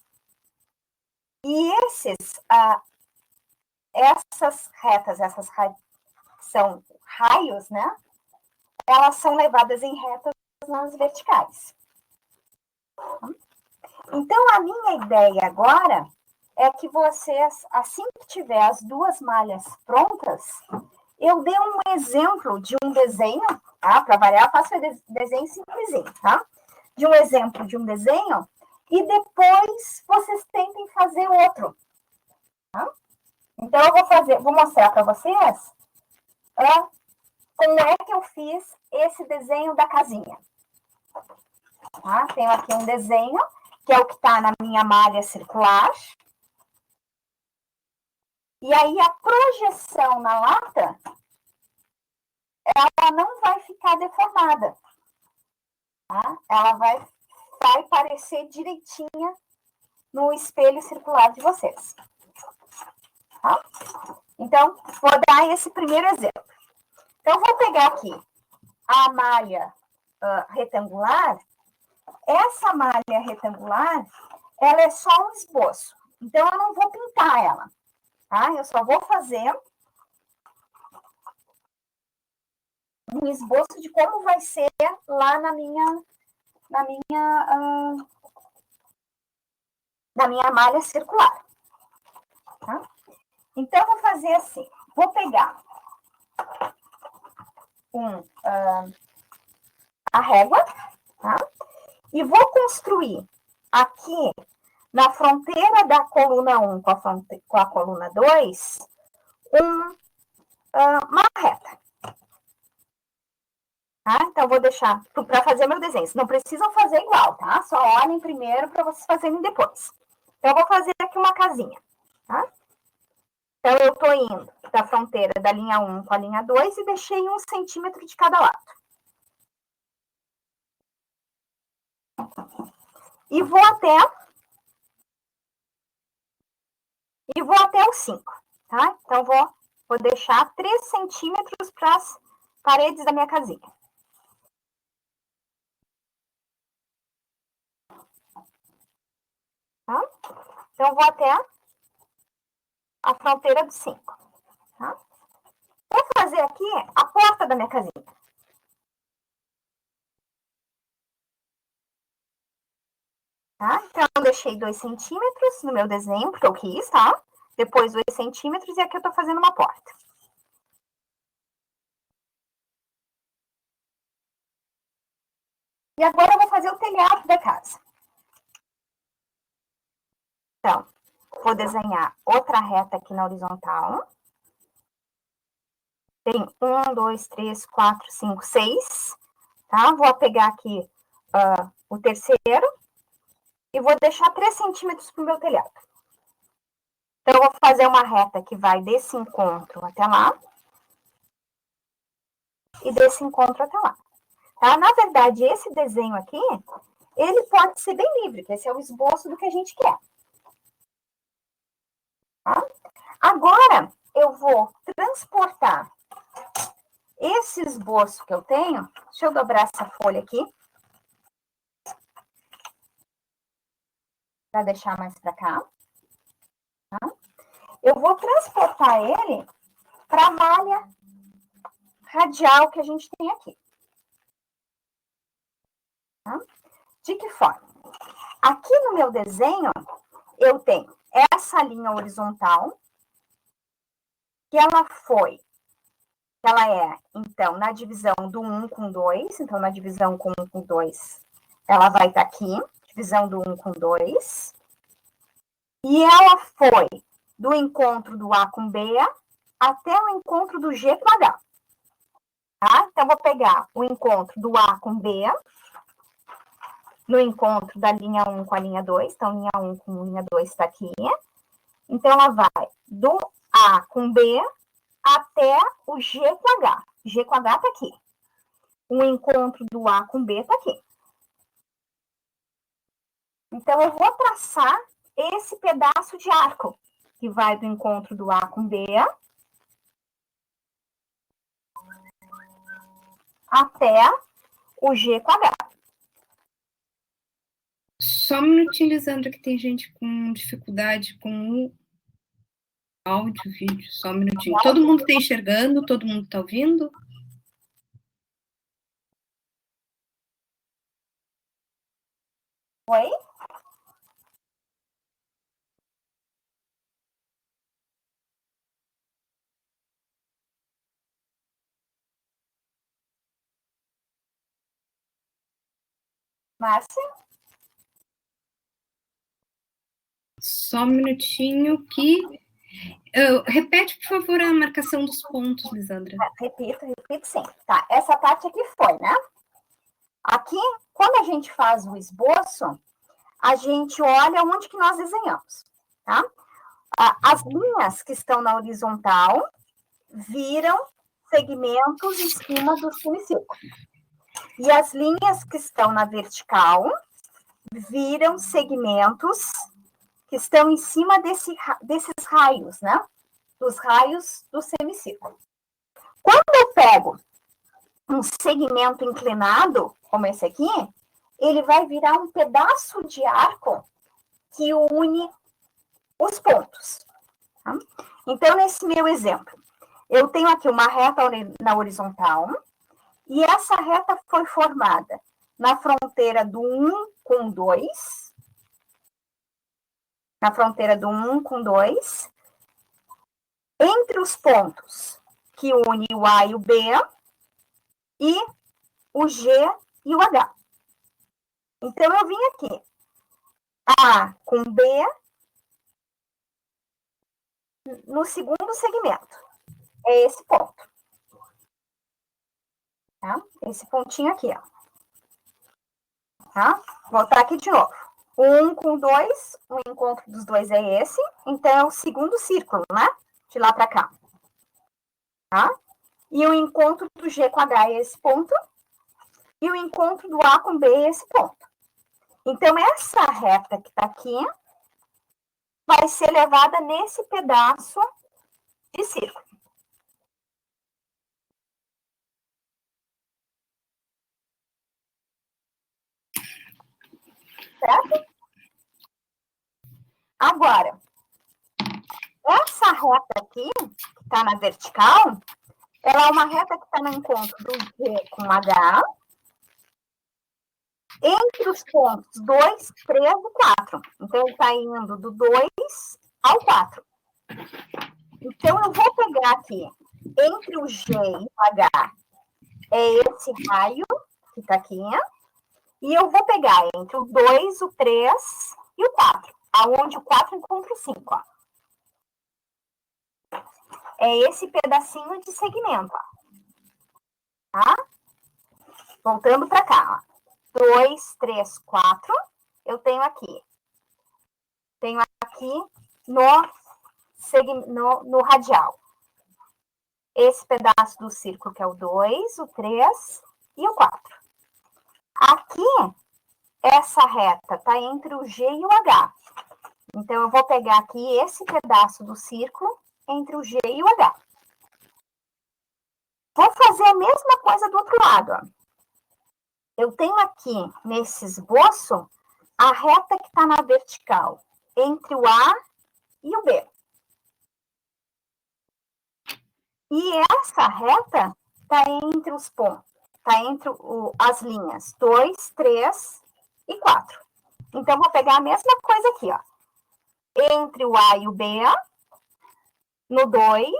E essas retas, são raios, né? Elas são levadas em retas nas verticais. Então, a minha ideia agora é que vocês, assim que tiver as duas malhas prontas, eu dei um exemplo de um desenho, tá? Para variar, faço desenho simplesinho, tá? De um exemplo de um desenho, e depois vocês tentem fazer outro, tá? Então, eu vou mostrar para vocês como é que eu fiz esse desenho da casinha. Tá? Tenho aqui um desenho, que é o que está na minha malha circular. E aí, a projeção na lata, ela não vai ficar deformada. Tá? Ela vai parecer direitinha no espelho circular de vocês. Tá? Então, vou dar esse primeiro exemplo. Então, vou pegar aqui a malha retangular. Essa malha retangular, ela é só um esboço. Então, eu não vou pintar ela. Tá? Eu só vou fazer um esboço de como vai ser lá na minha malha circular. Tá? Então, eu vou fazer assim. Vou pegar a régua, tá? E vou construir aqui, na fronteira da coluna 1 com a coluna 2, uma reta. Tá? Então, vou deixar para fazer meu desenho. Vocês não precisam fazer igual, tá? Só olhem primeiro para vocês fazerem depois. Então, eu vou fazer aqui uma casinha, tá? Então, eu estou indo da fronteira da linha 1 com a linha 2 e deixei 1 centímetro de cada lado. E vou até o 5, tá? Então, vou deixar 3 centímetros para as paredes da minha casinha. Tá? Então, vou até a fronteira do 5. Tá? Vou fazer aqui a porta da minha casinha. Tá? Então, eu deixei 2 centímetros no meu desenho, porque eu quis, tá? Depois 2 centímetros e aqui eu tô fazendo uma porta. E agora eu vou fazer o telhado da casa. Então, vou desenhar outra reta aqui na horizontal. Tem 1, 2, 3, 4, 5, 6. Tá? Vou pegar aqui o terceiro e vou deixar 3 centímetros para o meu telhado. Então, eu vou fazer uma reta que vai desse encontro até lá. E desse encontro até lá. Tá? Na verdade, esse desenho aqui, ele pode ser bem livre, que esse é o esboço do que a gente quer. Tá? Agora, eu vou transportar esse esboço que eu tenho. Deixa eu dobrar essa folha aqui. Para deixar mais para cá. Tá? Eu vou transportar ele para a malha radial que a gente tem aqui. Tá? De que forma? Aqui no meu desenho, eu tenho essa linha horizontal, que ela é, então, na divisão do 1 com 2, então, na divisão com 1 com 2, ela vai estar aqui, divisão do 1 com 2, e ela foi do encontro do A com B até o encontro do G com H. Tá? Então, vou pegar o encontro do A com B, no encontro da linha 1 com a linha 2, então, linha 1 com linha 2 está aqui. Então, ela vai do A com B até o G com H. G com H está aqui. O encontro do A com B está aqui. Então, eu vou traçar esse pedaço de arco, que vai do encontro do A com B até o G com H. Só me utilizando que tem gente com dificuldade com o áudio, vídeo, só um minutinho. Todo mundo está enxergando? Todo mundo está ouvindo? Oi? Márcia? Só um minutinho que... repete, por favor, a marcação dos pontos, Lisandra. Repito sim. Tá, essa parte aqui foi, né? Aqui, quando a gente faz o esboço, a gente olha onde que nós desenhamos, tá? As linhas que estão na horizontal viram segmentos em cima do semicírculo. E as linhas que estão na vertical viram segmentos que estão em cima desses raios, né? Dos raios do semicírculo. Quando eu pego um segmento inclinado, como esse aqui, ele vai virar um pedaço de arco que une os pontos. Tá? Então, nesse meu exemplo, eu tenho aqui uma reta na horizontal, e essa reta foi formada na fronteira do 1 com 2, na fronteira do 1 com 2, entre os pontos que une o A e o B, e o G e o H. Então, eu vim aqui, A com B no segundo segmento. É esse ponto. Tá? Esse pontinho aqui, ó. Tá? Vou voltar aqui de novo. 1 com 2, o encontro dos dois é esse. Então, é o segundo círculo, né? De lá para cá. Tá? E o encontro do G com H é esse ponto. E o encontro do A com B é esse ponto. Então, essa reta que está aqui vai ser levada nesse pedaço de círculo. Certo? Agora, essa reta aqui, que está na vertical, ela é uma reta que está no encontro do G com H, entre os pontos 2, 3 e 4. Então, ele está indo do 2 ao 4. Então, eu vou pegar aqui, entre o G e o H, é esse raio que está aqui, e eu vou pegar entre o 2, o 3 e o 4, aonde o 4 encontra o 5, ó. É esse pedacinho de segmento, ó. Tá? Voltando para cá, ó. 2, 3, 4, eu tenho aqui. Tenho aqui no radial. Esse pedaço do círculo que é o 2, o 3 e o 4. Aqui, essa reta está entre o G e o H. Então, eu vou pegar aqui esse pedaço do círculo entre o G e o H. Vou fazer a mesma coisa do outro lado, ó. Eu tenho aqui, nesse esboço, a reta que está na vertical, entre o A e o B. E essa reta está entre os pontos, está entre as linhas 2, 3 e 4. Então, vou pegar a mesma coisa aqui, ó. Entre o A e o B, no 2,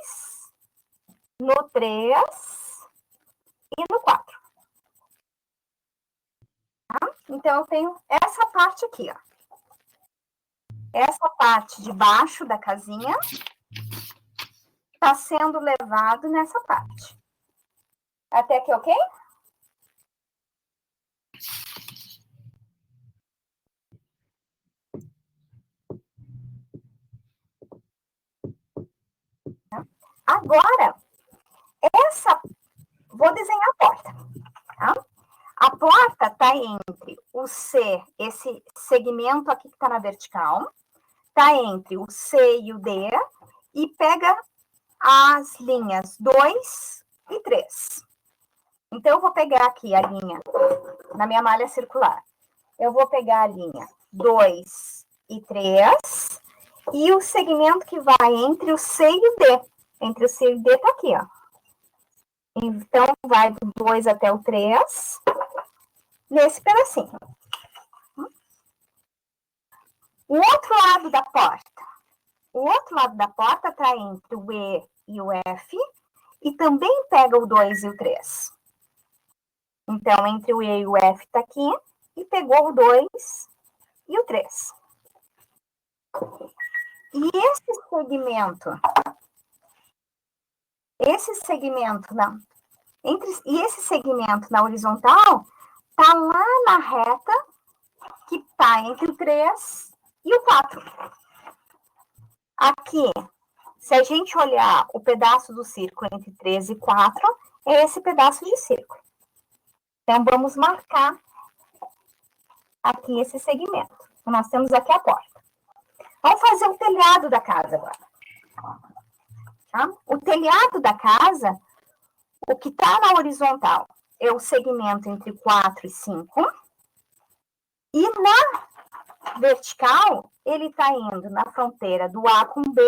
no 3 e no 4. Tá? Então, eu tenho essa parte aqui, ó. Essa parte de baixo da casinha está sendo levado nessa parte. Até aqui, ok? Agora, vou desenhar a porta. Tá? A porta está entre o C, esse segmento aqui que está na vertical, está entre o C e o D, e pega as linhas 2 e 3. Então, eu vou pegar aqui a linha, na minha malha circular, eu vou pegar a linha 2 e 3, e o segmento que vai entre o C e o D. Entre o C e o D está aqui, ó. Então, vai do 2 até o 3, nesse pedacinho. O outro lado da porta está entre o E e o F, e também pega o 2 e o 3. Então, entre o E e o F está aqui, e pegou o 2 e o 3. E esse segmento na horizontal está lá na reta que está entre o 3 e o 4. Aqui, se a gente olhar o pedaço do círculo entre 3 e 4, é esse pedaço de círculo. Então, vamos marcar aqui esse segmento. Então, nós temos aqui a porta. Vamos fazer o telhado da casa agora. Tá? O telhado da casa, o que está na horizontal é o segmento entre 4 e 5. E na vertical, ele está indo na fronteira do A com B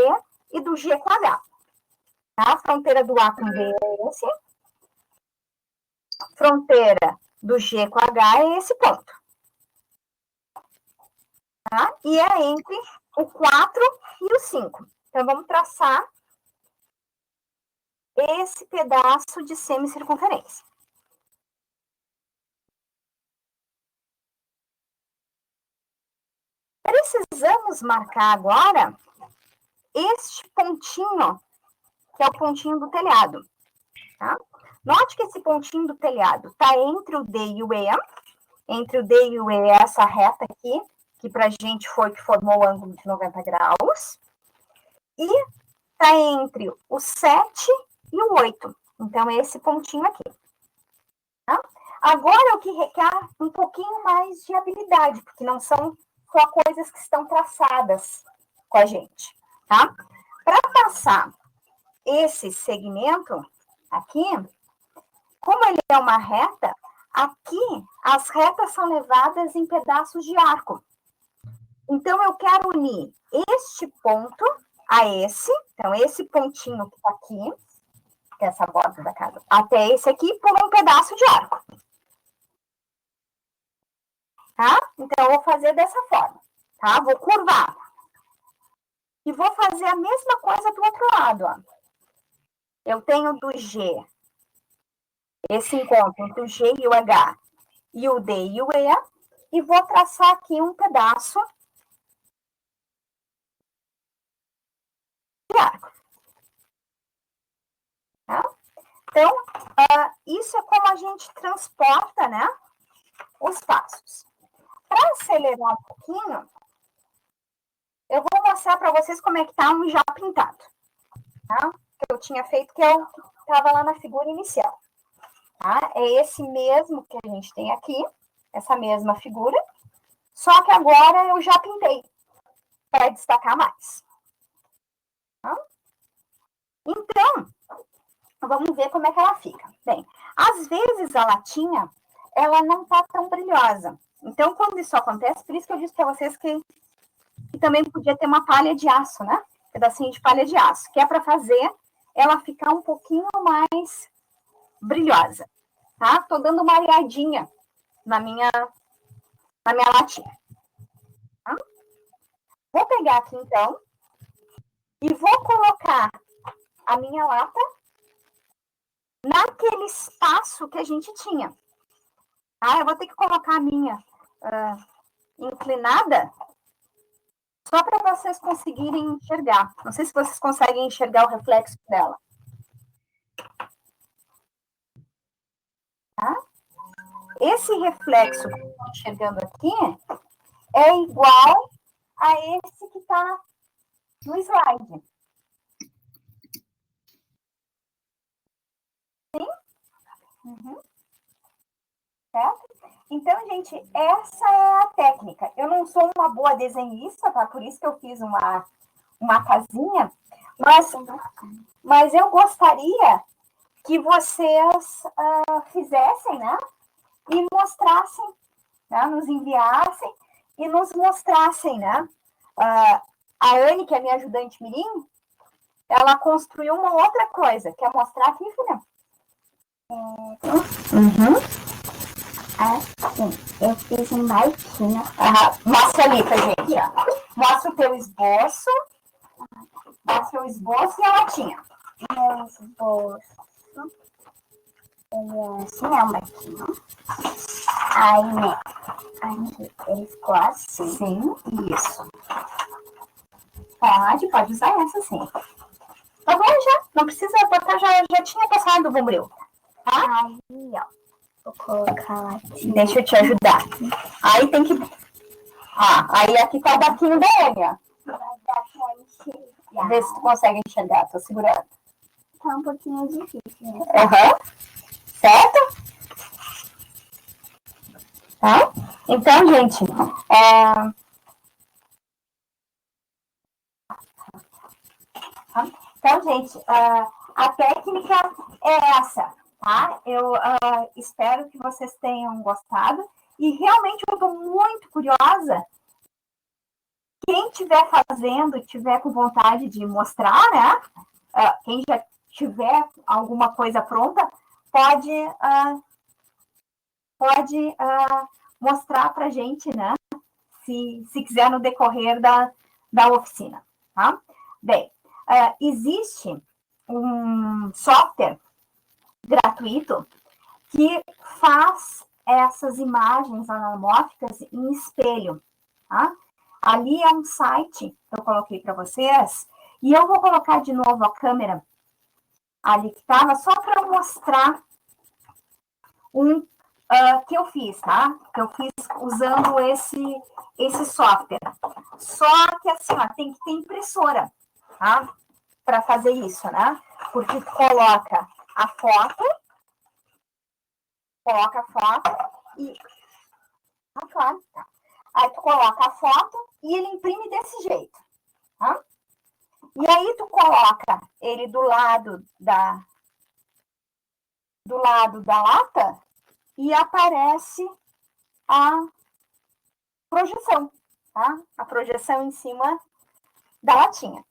e do G com H. Tá? A fronteira do A com B é esse. A fronteira do G com H é esse ponto. Tá? E é entre o 4 e o 5. Então, vamos traçar esse pedaço de semicircunferência. precisamos marcar agora este pontinho, que é o pontinho do telhado. Tá? Note que esse pontinho do telhado está entre o D e o E. Entre o D e o E é essa reta aqui, que para a gente foi que formou o ângulo de 90 graus. E está entre o 7 e o 8. Então, é esse pontinho aqui. Tá? Agora, o que requer um pouquinho mais de habilidade, porque não são só coisas que estão traçadas com a gente. Tá? Para passar esse segmento aqui, como ele é uma reta, aqui as retas são levadas em pedaços de arco. Então, eu quero unir este ponto a esse, então, esse pontinho que está aqui, que é essa borda da casa, até esse aqui, por um pedaço de arco. Tá? Então, eu vou fazer dessa forma, tá? Vou curvar. E vou fazer a mesma coisa do outro lado, ó. Eu tenho do G, esse encontro entre o G e o H, e o D e o E, e vou traçar aqui um pedaço de arco. Tá? Então, isso é como a gente transporta, né, os passos. Para acelerar um pouquinho, eu vou mostrar para vocês como é que tá um já pintado. Tá? Que eu tinha feito, que eu estava lá na figura inicial. Tá? É esse mesmo que a gente tem aqui, essa mesma figura, só que agora eu já pintei, para destacar mais. Tá? Então, vamos ver como é que ela fica. Bem, às vezes a latinha, ela não tá tão brilhosa. Então, quando isso acontece, por isso que eu disse para vocês que também podia ter uma palha de aço, né? Um pedacinho de palha de aço, que é para fazer ela ficar um pouquinho mais brilhosa, tá? Tô dando uma areadinha na minha latinha. Tá? Vou pegar aqui, então, e vou colocar a minha lata naquele espaço que a gente tinha. Ah, eu vou ter que colocar a minha inclinada só para vocês conseguirem enxergar. Não sei se vocês conseguem enxergar o reflexo dela. Tá? Esse reflexo que eu estou enxergando aqui é igual a esse que está no slide. Sim? Uhum. Certo? Então, gente, essa é a técnica. Eu não sou uma boa desenhista, tá? Por isso que eu fiz uma casinha, mas eu gostaria que vocês fizessem, né? E mostrassem, né? Nos enviassem e nos mostrassem, né? A Anne, que é minha ajudante mirim, ela construiu uma outra coisa. Quer mostrar aqui, filha? Assim, eu fiz um barquinho. Mostra ali pra gente, ó. Mostra o teu esboço. Mostra o esboço e a latinha. Meu esboço. Ele é assim, é um barquinho. Aí, né? Aqui, ele ficou assim. Sim, isso. Pode usar essa sim. Tá bom já, não precisa botar, já tinha passado o bombril. Tá? Aí, ó. Vou colocar a latinha. Deixa eu te ajudar. Aí tem que... aí aqui tá o barquinho da Anne, ó. Vai dar pra enxergar. Vê se tu consegue enxergar, tô segurando. Tá um pouquinho difícil, né? Certo? Tá? Então, gente, a técnica é essa, tá? Eu espero que vocês tenham gostado. E realmente eu estou muito curiosa. Quem estiver fazendo, tiver com vontade de mostrar, né? Quem já tiver alguma coisa pronta, pode mostrar para a gente, né? Se quiser no decorrer da oficina, tá? Bem, existe um software gratuito que faz essas imagens anamórficas em espelho, tá? Ali é um site que eu coloquei para vocês, e eu vou colocar de novo a câmera ali que estava, só para mostrar que eu fiz, tá? Que eu fiz usando esse software. Só que assim, ó, tem que ter impressora, tá? Para fazer isso, né? Porque coloca a foto e... Ah, claro, tá. Aí tu coloca a foto e ele imprime desse jeito, tá? E aí tu coloca ele do lado da lata e aparece a projeção, tá? A projeção em cima da latinha.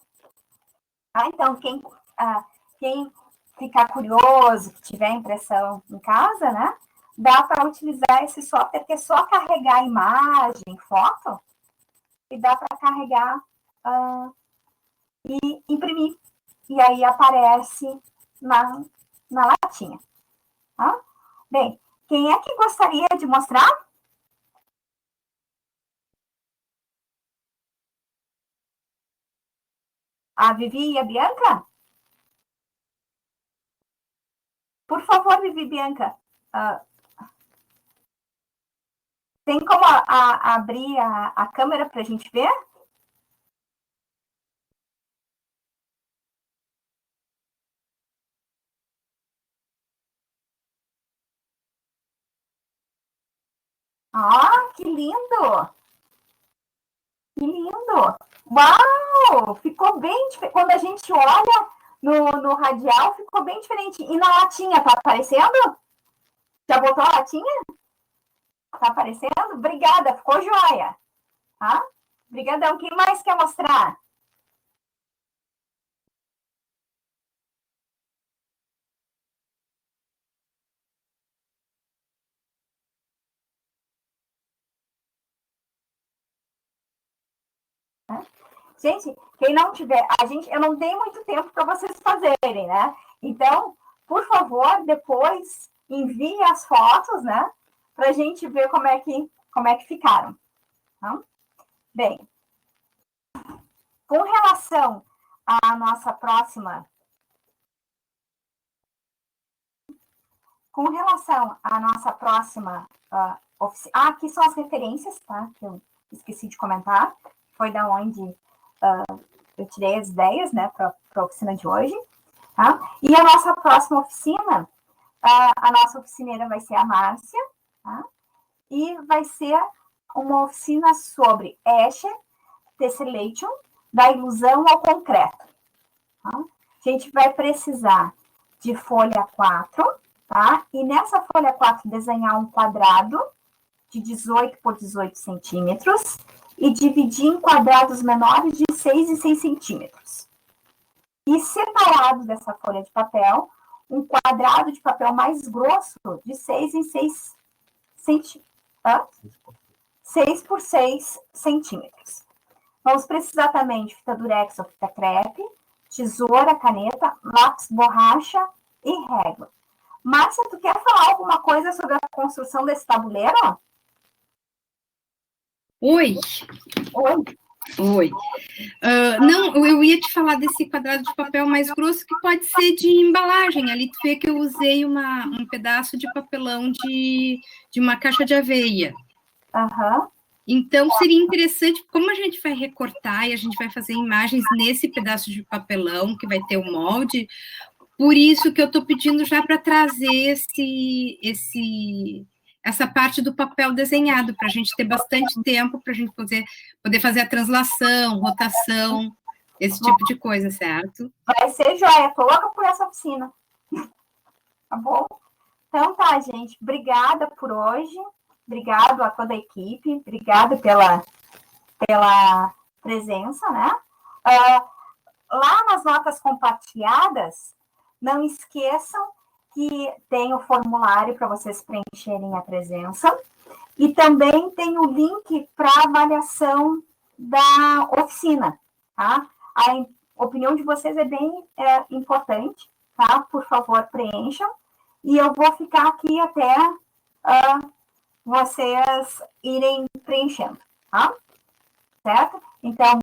Ah, então, quem ficar curioso, que tiver impressão em casa, né? Dá para utilizar esse software, que é só carregar a imagem, foto, e dá para carregar e imprimir. E aí aparece na latinha. Tá? Bem, quem é que gostaria de mostrar? A Vivi e a Bianca? Por favor, Vivi e Bianca. Tem como abrir a câmera para a gente ver? Ah, que lindo! Que lindo! Uau! Ficou bem diferente. Quando a gente olha no radial, ficou bem diferente. E na latinha, tá aparecendo? Já botou a latinha? Tá aparecendo? Obrigada, ficou joia. Tá? Obrigadão. Quem mais quer mostrar? Gente, quem não tiver, eu não dei muito tempo para vocês fazerem, né? Então, por favor, depois envie as fotos, né? Para a gente ver como é que ficaram. Tá? Bem, com relação à nossa próxima. Aqui são as referências, tá? Que eu esqueci de comentar. Foi da onde eu tirei as ideias, né, para a oficina de hoje. Tá? E a nossa próxima oficina, a nossa oficineira vai ser a Márcia, tá? E vai ser uma oficina sobre Escher Tessellation, da ilusão ao concreto. Tá? A gente vai precisar de folha 4, tá? E nessa folha 4 desenhar um quadrado de 18 por 18 centímetros e dividir em quadrados menores de 6 em 6 centímetros. E separado dessa folha de papel, um quadrado de papel mais grosso de 6 em 6 centímetros. 6 por 6 centímetros. Vamos precisar também de fita durex ou fita crepe, tesoura, caneta, lápis, borracha e régua. Márcia, tu quer falar alguma coisa sobre a construção desse tabuleiro? Oi. Não, eu ia te falar desse quadrado de papel mais grosso, que pode ser de embalagem. Ali tu vê que eu usei um pedaço de papelão de uma caixa de aveia. Aham. Então, seria interessante, como a gente vai recortar e a gente vai fazer imagens nesse pedaço de papelão, que vai ter o molde, por isso que eu estou pedindo já para trazer essa parte do papel desenhado, para a gente ter bastante tempo, para a gente poder fazer a translação, rotação, esse tipo de coisa, certo? Vai ser joia, coloca por essa oficina. Tá bom? Então tá, gente, obrigada por hoje. Obrigado a toda a equipe, obrigada pela presença, né? Lá nas notas compartilhadas, não esqueçam que tem o formulário para vocês preencherem a presença e também tem o link para avaliação da oficina, tá? A opinião de vocês é bem importante, tá? Por favor, preencham e eu vou ficar aqui até vocês irem preenchendo, tá? certo? Então,